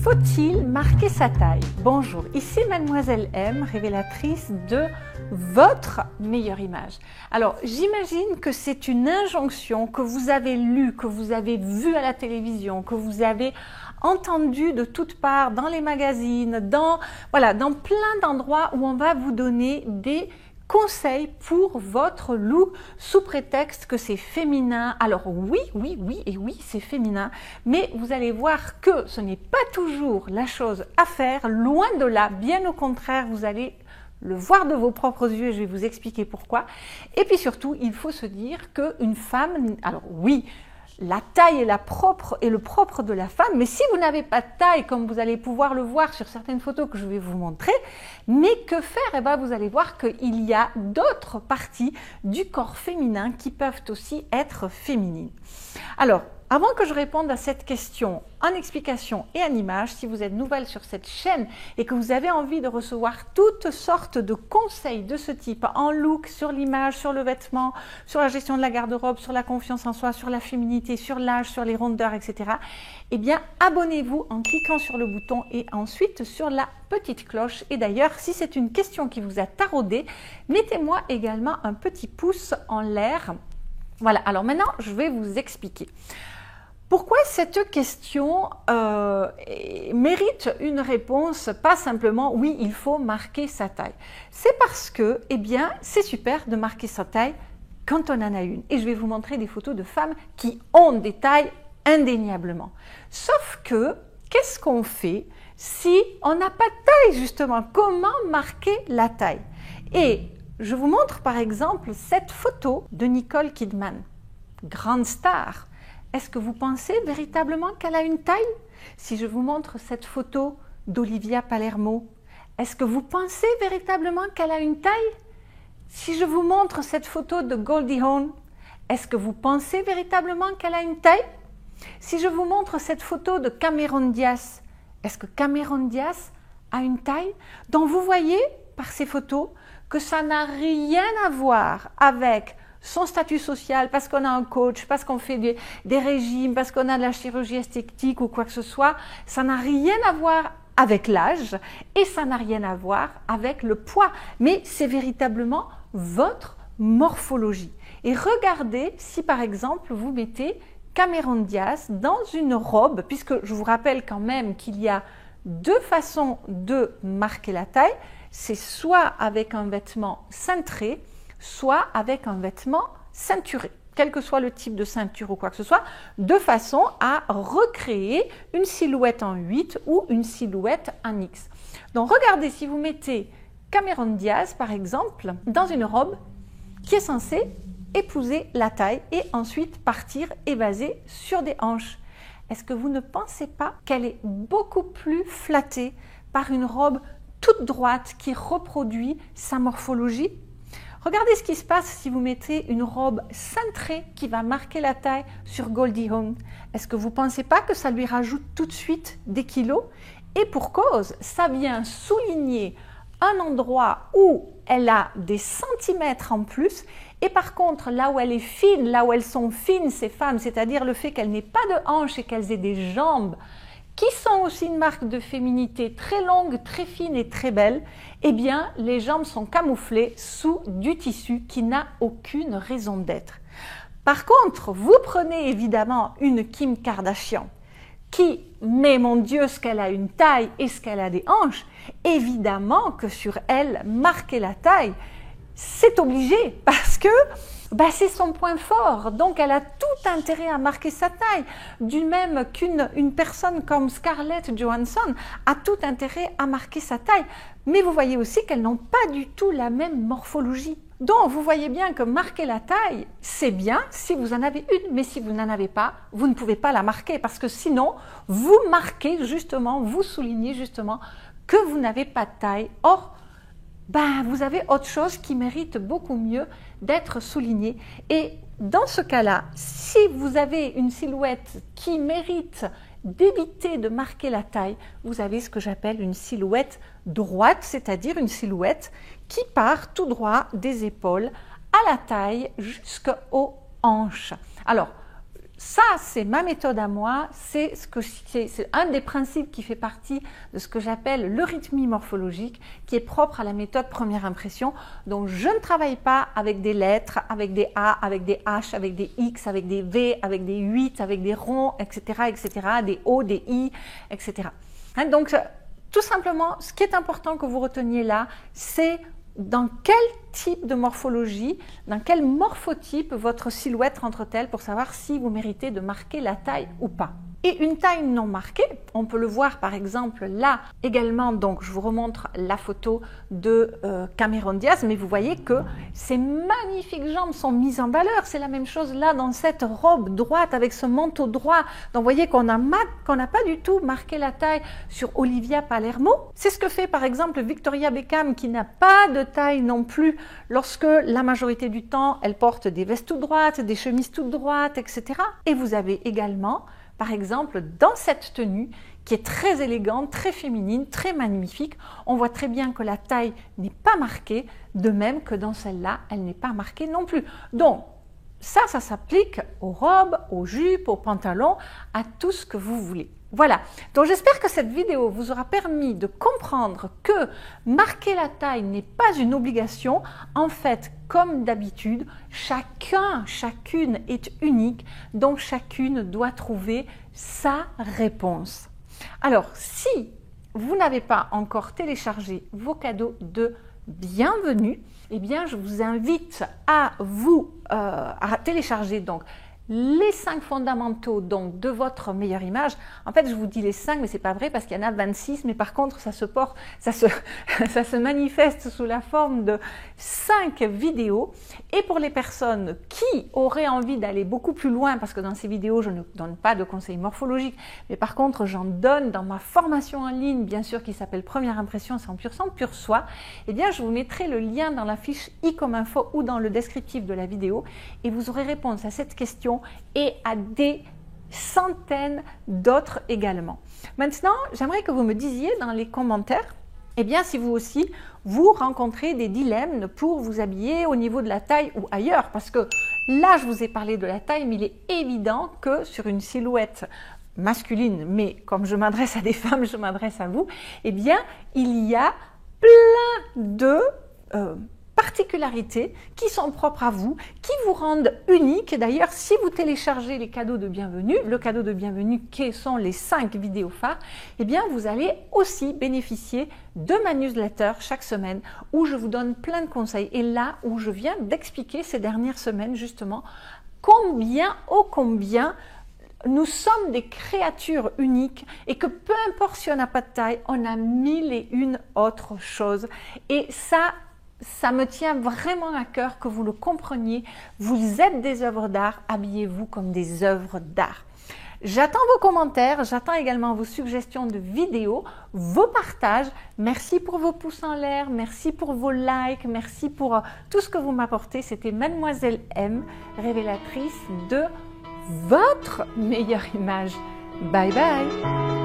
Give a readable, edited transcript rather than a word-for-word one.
Faut-il marquer sa taille? Bonjour, ici Mademoiselle M, révélatrice de votre meilleure image. Alors, j'imagine que c'est une injonction que vous avez lue, que vous avez vue à la télévision, que vous avez entendue de toutes parts, dans les magazines, dans plein d'endroits où on va vous donner des conseils pour votre look sous prétexte que c'est féminin. Alors oui, c'est féminin, mais vous allez voir que ce n'est pas toujours la chose à faire, loin de là, bien au contraire, vous allez le voir de vos propres yeux et je vais vous expliquer pourquoi. Et puis surtout, il faut se dire qu'une femme, alors oui, la taille est le propre de la femme, mais si vous n'avez pas de taille, comme vous allez pouvoir le voir sur certaines photos que je vais vous montrer, mais que faire? Eh bien, vous allez voir qu'il y a d'autres parties du corps féminin qui peuvent aussi être féminines. Alors, avant que je réponde à cette question en explication et en image, si vous êtes nouvelle sur cette chaîne et que vous avez envie de recevoir toutes sortes de conseils de ce type en look, sur l'image, sur le vêtement, sur la gestion de la garde-robe, sur la confiance en soi, sur la féminité, sur l'âge, sur les rondeurs, etc., eh bien, abonnez-vous en cliquant sur le bouton et ensuite sur la petite cloche. Et d'ailleurs, si c'est une question qui vous a taraudé, mettez-moi également un petit pouce en l'air. Voilà, alors maintenant, je vais vous expliquer. Pourquoi cette question mérite une réponse, pas simplement « oui, il faut marquer sa taille ». C'est parce que, eh bien, c'est super de marquer sa taille quand on en a une. Et je vais vous montrer des photos de femmes qui ont des tailles indéniablement. Sauf que, qu'est-ce qu'on fait si on n'a pas de taille, justement? Comment marquer la taille? Et je vous montre par exemple cette photo de Nicole Kidman, grande star. Est-ce que vous pensez véritablement qu'elle a une taille? Si je vous montre cette photo d'Olivia Palermo, est-ce que vous pensez véritablement qu'elle a une taille? Si je vous montre cette photo de Goldie Hawn, est-ce que vous pensez véritablement qu'elle a une taille? Si je vous montre cette photo de Cameron Diaz, est-ce que Cameron Diaz a une taille? Donc vous voyez par ces photos que ça n'a rien à voir avec son statut social, parce qu'on a un coach, parce qu'on fait des régimes, parce qu'on a de la chirurgie esthétique ou quoi que ce soit. Ça n'a rien à voir avec l'âge et ça n'a rien à voir avec le poids. Mais c'est véritablement votre morphologie. Et regardez si par exemple vous mettez Cameron Diaz dans une robe, puisque je vous rappelle quand même qu'il y a deux façons de marquer la taille. C'est soit avec un vêtement cintré, soit avec un vêtement ceinturé, quel que soit le type de ceinture ou quoi que ce soit, de façon à recréer une silhouette en 8 ou une silhouette en X. Donc regardez, si vous mettez Cameron Diaz par exemple dans une robe qui est censée épouser la taille et ensuite partir évaser sur des hanches, est-ce que vous ne pensez pas qu'elle est beaucoup plus flattée par une robe toute droite qui reproduit sa morphologie? Regardez ce qui se passe si vous mettez une robe cintrée qui va marquer la taille sur Goldie Hawn. Est-ce que vous ne pensez pas que ça lui rajoute tout de suite des kilos? Et pour cause, ça vient souligner un endroit où elle a des centimètres en plus. Et par contre, là où elle est fine, là où elles sont fines, ces femmes, c'est-à-dire le fait qu'elles n'aient pas de hanches et qu'elles aient des jambes, qui sont aussi une marque de féminité très longue, très fine et très belle, eh bien, les jambes sont camouflées sous du tissu qui n'a aucune raison d'être. Par contre, vous prenez évidemment une Kim Kardashian qui, mais mon Dieu, ce qu'elle a une taille et ce qu'elle a des hanches, évidemment que sur elle, marquer la taille, c'est obligé parce que c'est son point fort, donc elle a tout intérêt à marquer sa taille, du même qu'une personne comme Scarlett Johansson a tout intérêt à marquer sa taille. Mais vous voyez aussi qu'elles n'ont pas du tout la même morphologie. Donc vous voyez bien que marquer la taille, c'est bien si vous en avez une, mais si vous n'en avez pas, vous ne pouvez pas la marquer parce que sinon, vous marquez justement, vous soulignez justement que vous n'avez pas de taille. Or, vous avez autre chose qui mérite beaucoup mieux d'être soulignée. Et dans ce cas-là, si vous avez une silhouette qui mérite d'éviter de marquer la taille, vous avez ce que j'appelle une silhouette droite, c'est-à-dire une silhouette qui part tout droit des épaules à la taille jusqu'aux hanches. Alors, ça, c'est ma méthode à moi, c'est un des principes qui fait partie de ce que j'appelle l'eurythmie morphologique, qui est propre à la méthode première impression. Donc, je ne travaille pas avec des lettres, avec des A, avec des H, avec des X, avec des V, avec des 8, avec des ronds, etc., etc., des O, des I, etc. Hein, donc, tout simplement, ce qui est important que vous reteniez là, c'est dans quel type de morphologie, dans quel morphotype votre silhouette rentre-t-elle pour savoir si vous méritez de marquer la taille ou pas. Et une taille non marquée, on peut le voir par exemple là également, donc je vous remontre la photo de Cameron Diaz, mais vous voyez que ces magnifiques jambes sont mises en valeur. C'est la même chose là dans cette robe droite avec ce manteau droit. Donc vous voyez qu'on n'a pas du tout marqué la taille sur Olivia Palermo. C'est ce que fait par exemple Victoria Beckham qui n'a pas de taille non plus lorsque la majorité du temps elle porte des vestes toutes droites, des chemises toutes droites, etc. Et vous avez également par exemple, dans cette tenue qui est très élégante, très féminine, très magnifique, on voit très bien que la taille n'est pas marquée, de même que dans celle-là, elle n'est pas marquée non plus. Donc, ça s'applique aux robes, aux jupes, aux pantalons, à tout ce que vous voulez. Voilà, donc j'espère que cette vidéo vous aura permis de comprendre que marquer la taille n'est pas une obligation. En fait, comme d'habitude, chacune est unique, donc chacune doit trouver sa réponse. Alors, si vous n'avez pas encore téléchargé vos cadeaux de bienvenue, eh bien, je vous invite à à télécharger donc les 5 fondamentaux donc, de votre meilleure image. En fait, je vous dis les 5, mais ce n'est pas vrai parce qu'il y en a 26, mais par contre, ça se manifeste sous la forme de 5 vidéos. Et pour les personnes qui auraient envie d'aller beaucoup plus loin, parce que dans ces vidéos, je ne donne pas de conseils morphologiques, mais par contre, j'en donne dans ma formation en ligne, bien sûr, qui s'appelle Première Impression 100% pur soi, eh bien, je vous mettrai le lien dans la fiche i comme info ou dans le descriptif de la vidéo et vous aurez réponse à cette question et à des centaines d'autres également. Maintenant, j'aimerais que vous me disiez dans les commentaires, eh bien, si vous aussi, vous rencontrez des dilemmes pour vous habiller au niveau de la taille ou ailleurs, parce que là, je vous ai parlé de la taille, mais il est évident que sur une silhouette masculine, mais comme je m'adresse à des femmes, je m'adresse à vous, eh bien, il y a plein de particularités qui sont propres à vous, qui vous rendent unique. D'ailleurs, si vous téléchargez les cadeaux de bienvenue, le cadeau de bienvenue qui sont les 5 vidéos phares, eh bien, vous allez aussi bénéficier de ma newsletter chaque semaine où je vous donne plein de conseils. Et là où je viens d'expliquer ces dernières semaines justement combien nous sommes des créatures uniques et que peu importe si on n'a pas de taille, on a 1001 autres choses. Et ça me tient vraiment à cœur que vous le compreniez. Vous êtes des œuvres d'art, habillez-vous comme des œuvres d'art. J'attends vos commentaires, j'attends également vos suggestions de vidéos, vos partages. Merci pour vos pouces en l'air, merci pour vos likes, merci pour tout ce que vous m'apportez. C'était Mademoiselle M, révélatrice de votre meilleure image. Bye bye!